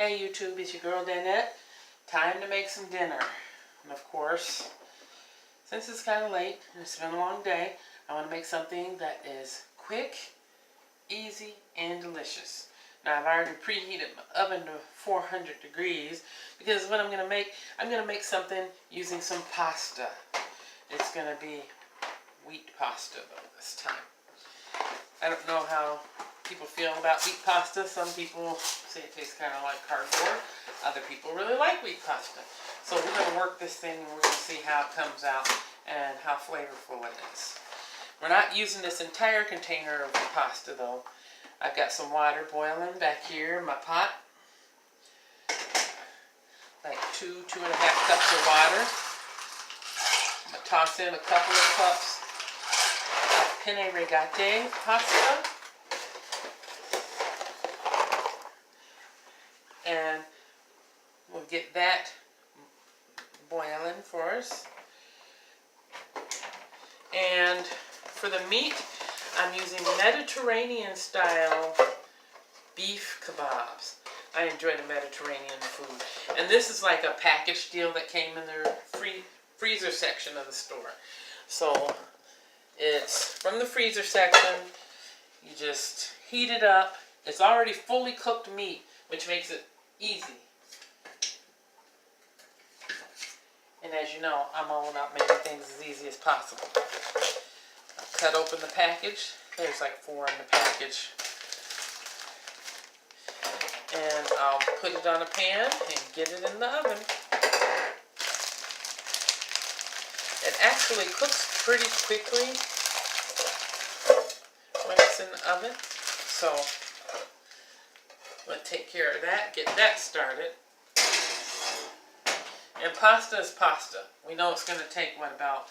Hey YouTube, it's your girl Danette. Time to make some dinner. And of course, since it's kind of late and it's been a long day, I want to make something that is quick, easy, and delicious. Now I've already preheated my oven to 400 degrees because what I'm going to make something using some pasta. It's going to be wheat pasta though this time. I don't know how people feel about wheat pasta. Some people say it tastes kind of like cardboard. Other people really like wheat pasta. So we're going to work this thing and we're going to see how it comes out and how flavorful it is. We're not using this entire container of pasta though. I've got some water boiling back here in my pot. Like 2.5 cups of water. I'm going to toss in a couple of cups of penne rigate pasta. And we'll get that boiling for us. And for the meat, I'm using Mediterranean style beef kabobs. I enjoy the Mediterranean food. And this is like a package deal that came in their freezer section of the store. So it's from the freezer section. You just heat it up. It's already fully cooked meat, which makes it easy. And as you know, I'm all about making things as easy as possible. I'll cut open the package. There's like 4 in the package. And I'll put it on a pan and get it in the oven. It actually cooks pretty quickly when it's in the oven. So I'm going to take care of that, get that started. And pasta is pasta. We know it's going to take, about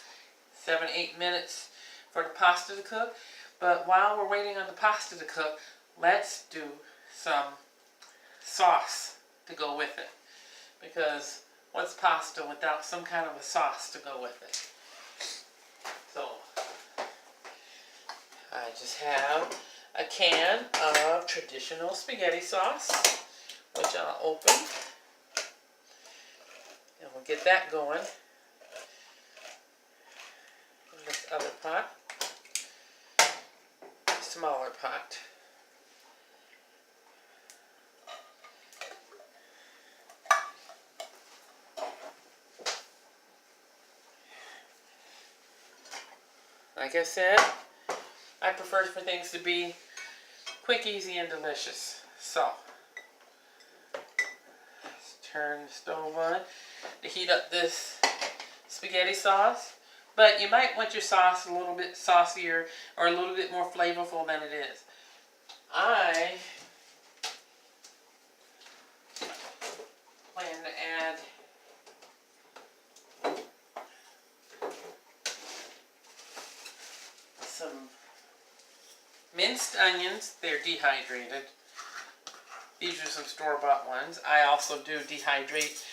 7-8 minutes for the pasta to cook. But while we're waiting on the pasta to cook, let's do some sauce to go with it. Because what's pasta without some kind of a sauce to go with it? So, I just have a can of traditional spaghetti sauce, which I'll open. And we'll get that going in this other pot, smaller pot. Like I said, I prefer for things to be quick, easy, and delicious. So, let's turn the stove on to heat up this spaghetti sauce. But you might want your sauce a little bit saucier or a little bit more flavorful than it is. I plan to add some minced onions. They're dehydrated. These are some store-bought ones. I also do dehydrate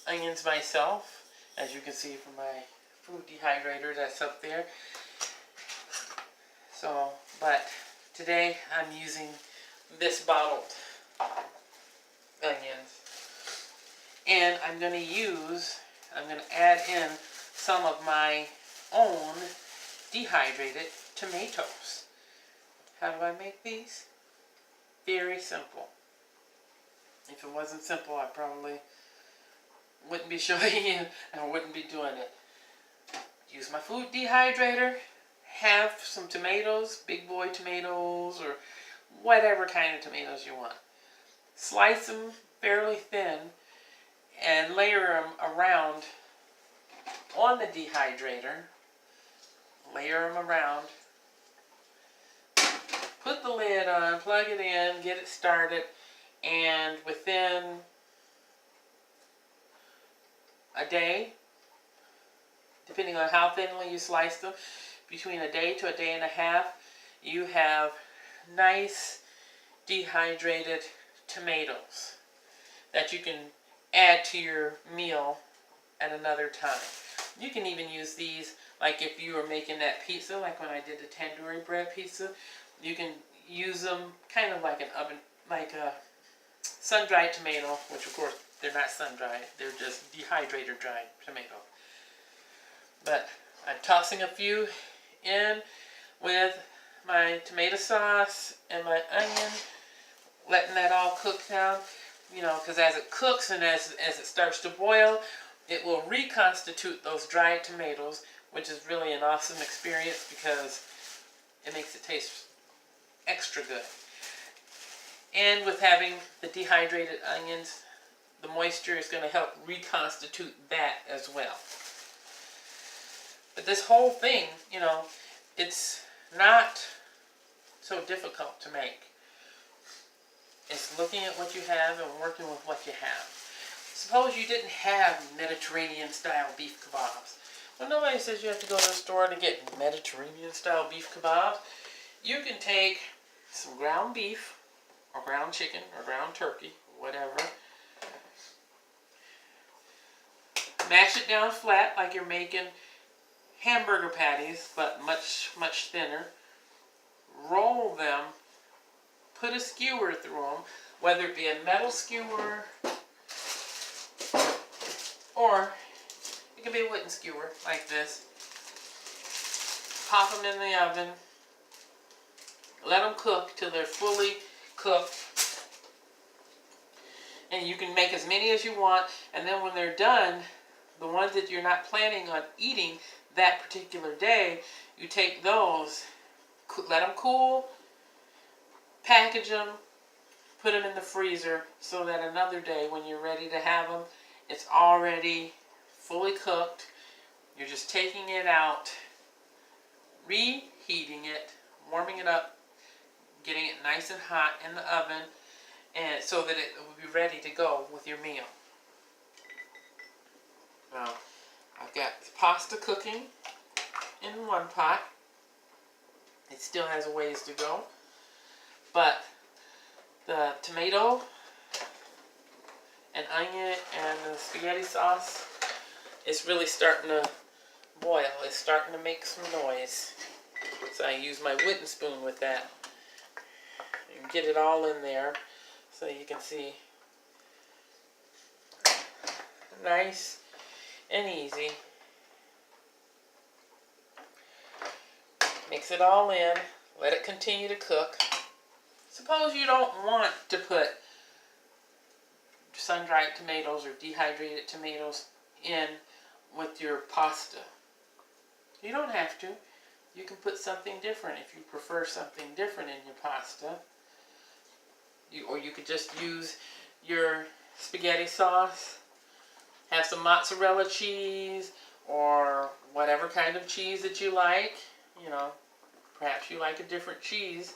onions myself, as you can see from my food dehydrator that's up there. So, but today I'm using this bottled onions. And I'm going to add in some of my own dehydrated tomatoes. How do I make these? Very simple. If it wasn't simple, I probably wouldn't be showing you and I wouldn't be doing it. Use my food dehydrator, have some tomatoes, big boy tomatoes or whatever kind of tomatoes you want. Slice them fairly thin and layer them around on the dehydrator. Layer them around. Put the lid on, plug it in, get it started, and within a day, depending on how thinly you slice them, between a day to a day and a half, you have nice dehydrated tomatoes that you can add to your meal at another time. You can even use these, like if you were making that pizza, like when I did the tandoori bread pizza, you can use them kind of like an oven, like a sun-dried tomato, which of course they're not sun-dried, they're just dehydrated dried tomato. But I'm tossing a few in with my tomato sauce and my onion, letting that all cook down, you know, because as it cooks and as it starts to boil, it will reconstitute those dried tomatoes, which is really an awesome experience because it makes it taste extra good. And with having the dehydrated onions, the moisture is going to help reconstitute that as well. But this whole thing, you know, it's not so difficult to make. It's looking at what you have and working with what you have. Suppose you didn't have Mediterranean style beef kebabs. Well, nobody says you have to go to the store to get Mediterranean style beef kebabs. You can take some ground beef or ground chicken or ground turkey, whatever. Mash it down flat like you're making hamburger patties, but much, much thinner. Roll them, put a skewer through them, whether it be a metal skewer or it can be a wooden skewer like this. Pop them in the oven. Let them cook till they're fully cooked. And you can make as many as you want, and then when they're done, the ones that you're not planning on eating that particular day, you take those, let them cool, package them, put them in the freezer so that another day when you're ready to have them, it's already fully cooked. You're just taking it out, reheating it, warming it up, getting it nice and hot in the oven, and so that it will be ready to go with your meal. Now, I've got pasta cooking in one pot. It still has a ways to go, but the tomato and onion and the spaghetti sauce is really starting to boil. It's starting to make some noise. So I use my wooden spoon with that and get it all in there so you can see. Nice and easy. Mix it all in. Let it continue to cook. Suppose you don't want to put sun-dried tomatoes or dehydrated tomatoes in with your pasta. You don't have to. You can put something different if you prefer something different in your pasta. Or you could just use your spaghetti sauce. Have some mozzarella cheese or whatever kind of cheese that you like. You know, perhaps you like a different cheese,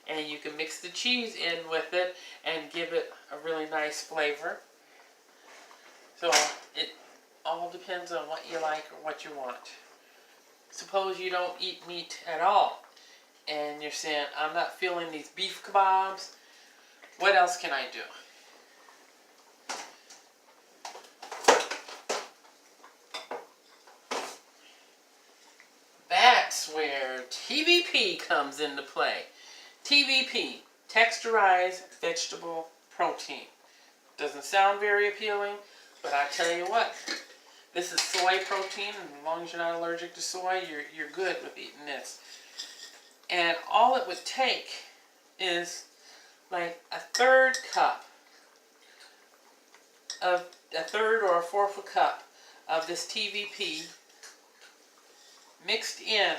and you can mix the cheese in with it and give it a really nice flavor. So it all depends on what you like or what you want. Suppose you don't eat meat at all and you're saying, I'm not feeling these beef kebabs. What else can I do? That's where TVP comes into play. TVP, texturized vegetable protein. Doesn't sound very appealing, but I tell you what, this is soy protein, and as long as you're not allergic to soy, you're good with eating this. And all it would take is like a third or a fourth of a cup of this TVP mixed in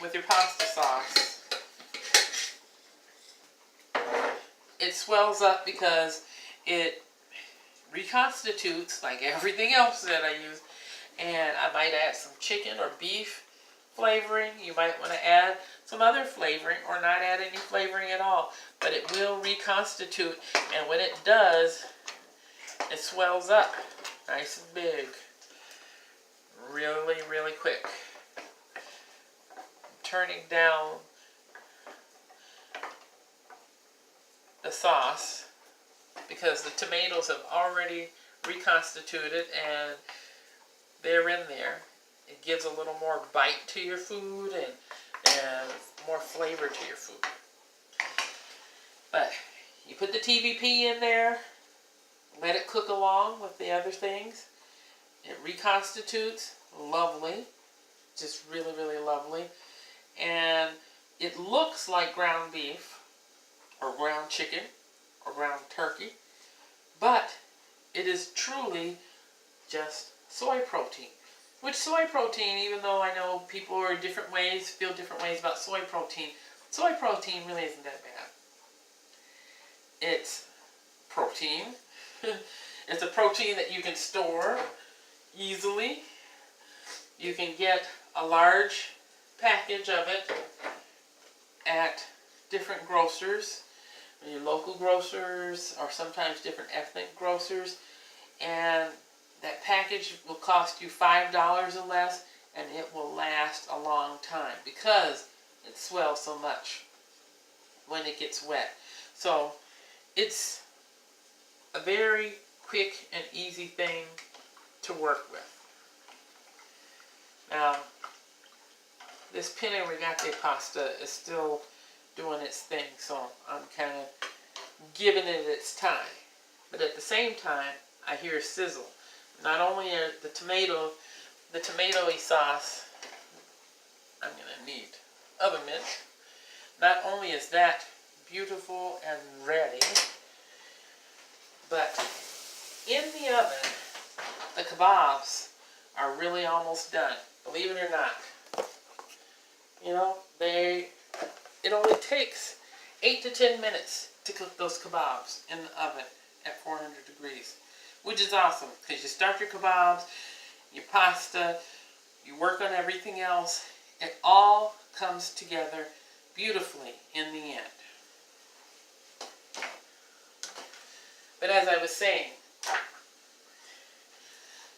with your pasta sauce. It swells up because it reconstitutes like everything else that I use. And I might add some chicken or beef flavoring. You might want to add some other flavoring or not add any flavoring at all. But it will reconstitute, and when it does, it swells up nice and big. Really, really quick. Turning down the sauce because the tomatoes have already reconstituted and they're in there. It gives a little more bite to your food and more flavor to your food. But you put the TVP in there, let it cook along with the other things. It reconstitutes, lovely, just really, really lovely. And it looks like ground beef or ground chicken or ground turkey, but it is truly just soy protein. Which soy protein, even though I know people are different ways, feel different ways about soy protein really isn't that bad. It's protein. It's a protein that you can store easily. You can get a large package of it at different grocers, your local grocers, or sometimes different ethnic grocers, and that package will cost you $5 or less, and it will last a long time because it swells so much when it gets wet. So it's a very quick and easy thing to work with. Now, this penne rigate pasta is still doing its thing, so I'm kind of giving it its time. But at the same time, I hear sizzle. Not only are the tomatoey sauce, I'm going to need oven mitt. Not only is that beautiful and ready, but in the oven, the kabobs are really almost done. Believe it or not. You know, it only takes 8 to 10 minutes to cook those kabobs in the oven at 400 degrees. Which is awesome, because you start your kebabs, your pasta, you work on everything else. It all comes together beautifully in the end. But as I was saying,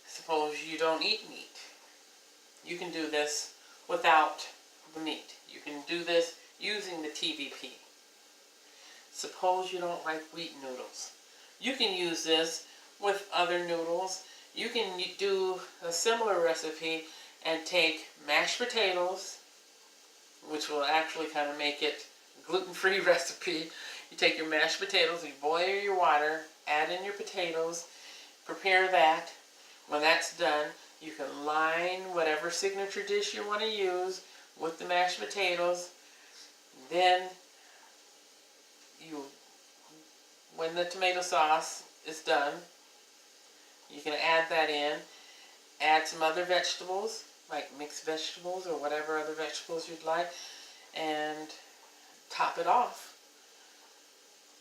suppose you don't eat meat. You can do this without the meat. You can do this using the TVP. Suppose you don't like wheat noodles. You can use this with other noodles. You can do a similar recipe and take mashed potatoes, which will actually kind of make it a gluten-free recipe. You take your mashed potatoes, you boil your water, add in your potatoes, prepare that. When that's done, you can line whatever signature dish you want to use with the mashed potatoes. Then when the tomato sauce is done, you can add that in, add some other vegetables, like mixed vegetables or whatever other vegetables you'd like, and top it off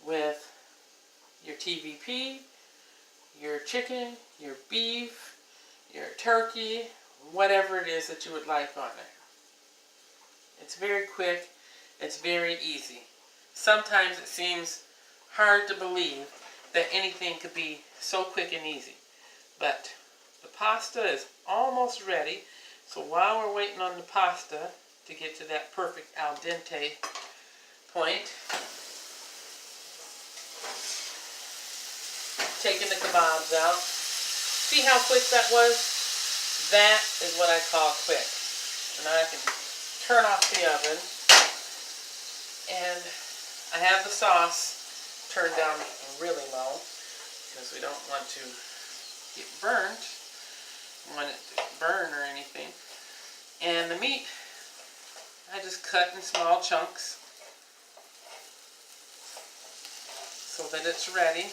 with your TVP, your chicken, your beef, your turkey, whatever it is that you would like on there. It's very quick, it's very easy. Sometimes it seems hard to believe that anything could be so quick and easy. But the pasta is almost ready, so while we're waiting on the pasta to get to that perfect al dente point, taking the kebabs out. See how quick that was? That is what I call quick. And now I can turn off the oven, and I have the sauce turned down really low because we don't want to get burnt. Want it to burn or anything. And the meat, I just cut in small chunks so that it's ready.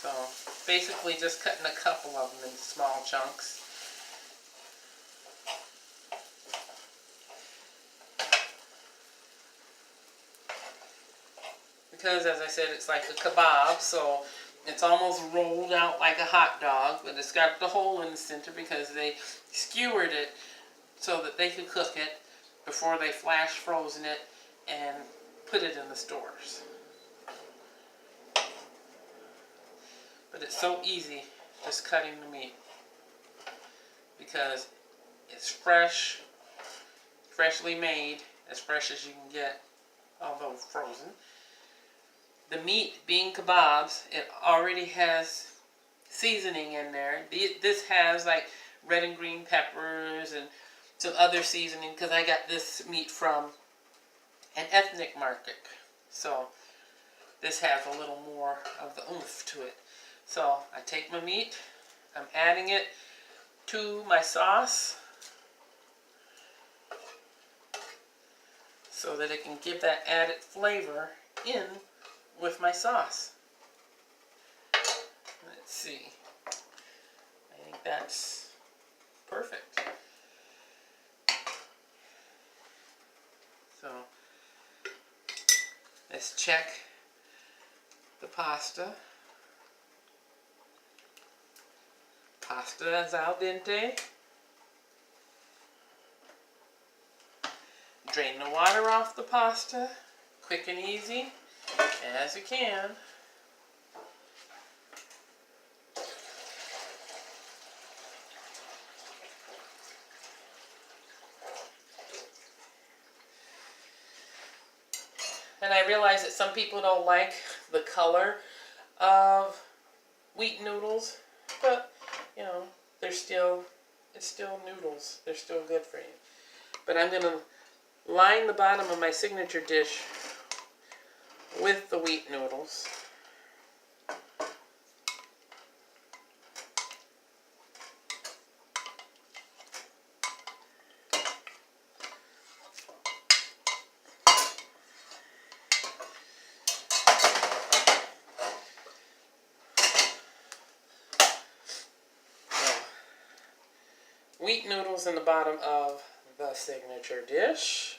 So basically just cutting a couple of them in small chunks. Because, as I said, it's like a kebab, so it's almost rolled out like a hot dog, but it's got the hole in the center because they skewered it so that they could cook it before they flash frozen it and put it in the stores. But it's so easy just cutting the meat because it's fresh, freshly made, as fresh as you can get, although frozen. The meat being kebabs, it already has seasoning in there. This has like red and green peppers and some other seasoning because I got this meat from an ethnic market. So this has a little more of the oomph to it. So I take my meat, I'm adding it to my sauce so that it can give that added flavor in with my sauce. Let's see. I think that's perfect. So let's check the pasta. Pasta is al dente. Drain the water off the pasta, quick and easy as you can. And I realize that some people don't like the color of wheat noodles, but you know, it's still noodles. They're still good for you. But I'm gonna line the bottom of my signature dish with the wheat noodles. Wheat noodles in the bottom of the signature dish.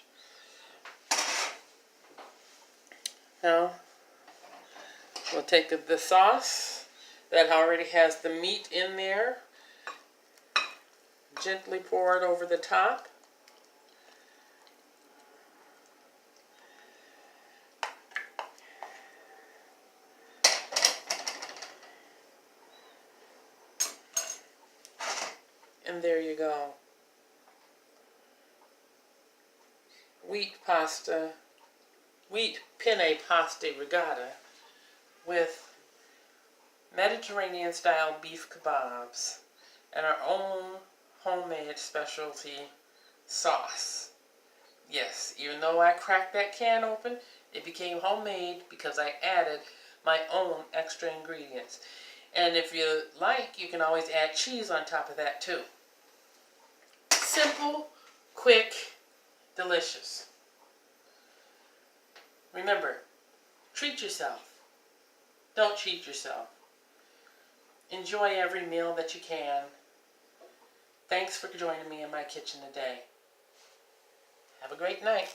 Now we'll take the sauce that already has the meat in there, gently pour it over the top. And there you go. Wheat penne pasta rigata with Mediterranean style beef kebabs and our own homemade specialty sauce. Yes, even though I cracked that can open, it became homemade because I added my own extra ingredients. And if you like, you can always add cheese on top of that too. Simple, quick, delicious. Remember, treat yourself. Don't cheat yourself. Enjoy every meal that you can. Thanks for joining me in my kitchen today. Have a great night.